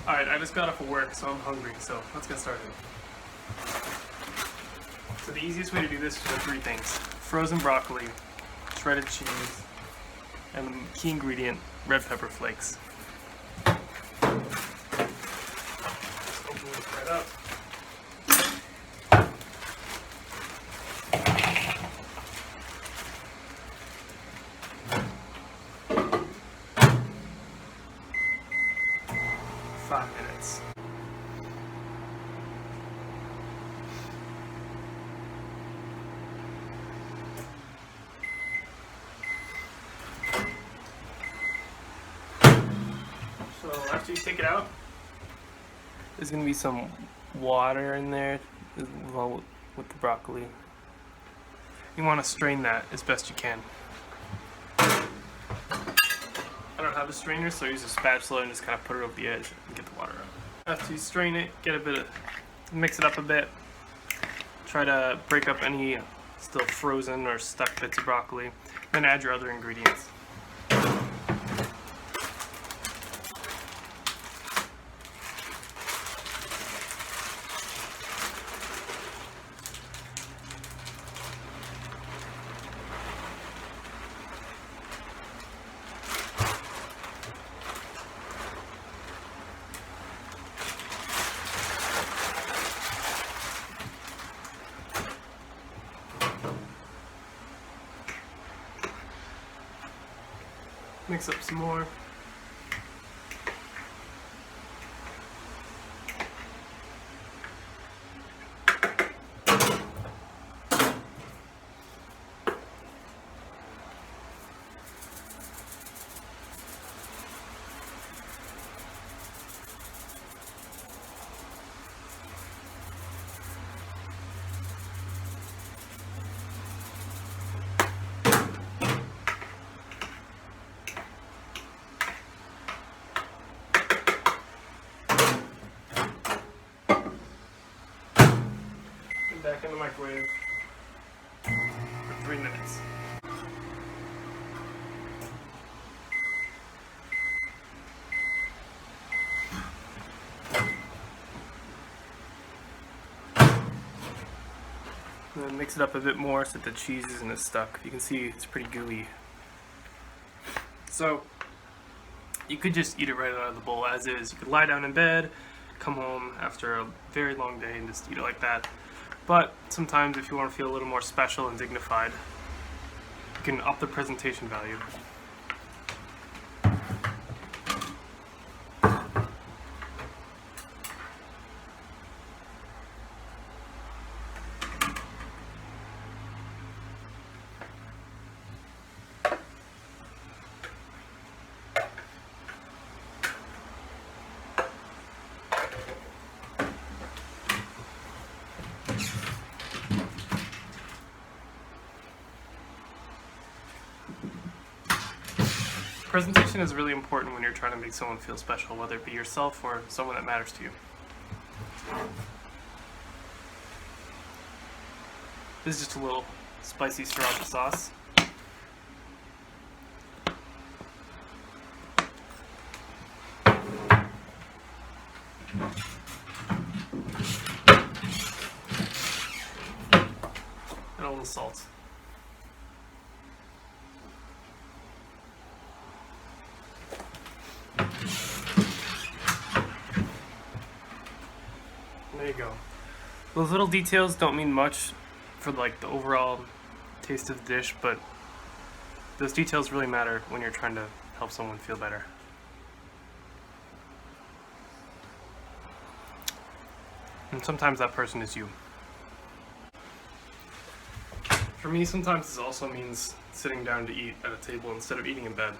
Alright, I just got off of work, so I'm hungry, so let's get started. So the easiest way to do this is with three things. Frozen broccoli, shredded cheese, and the key ingredient, red pepper flakes. Just open this right up. Minutes. So after you take it out, there's going to be some water in there as well with the broccoli. You want to strain that as best you can. I don't have a strainer, so I use a spatula and just kind of put it over the edge and get the water out. After you strain it, mix it up a bit. Try to break up any still frozen or stuck bits of broccoli. Then add your other ingredients. Mix up some more. Back in the microwave for 3 minutes. And then mix it up a bit more so that the cheese isn't as stuck. You can see it's pretty gooey. So you could just eat it right out of the bowl as is. You could lie down in bed, come home after a very long day and just eat it like that. But sometimes if you want to feel a little more special and dignified, you can up the presentation value. Presentation is really important when you're trying to make someone feel special, whether it be yourself or someone that matters to you. This is just a little spicy Sriracha sauce. And a little salt. There you go. Those little details don't mean much for like the overall taste of the dish, but those details really matter when you're trying to help someone feel better. And sometimes that person is you. For me, sometimes this also means sitting down to eat at a table instead of eating in bed.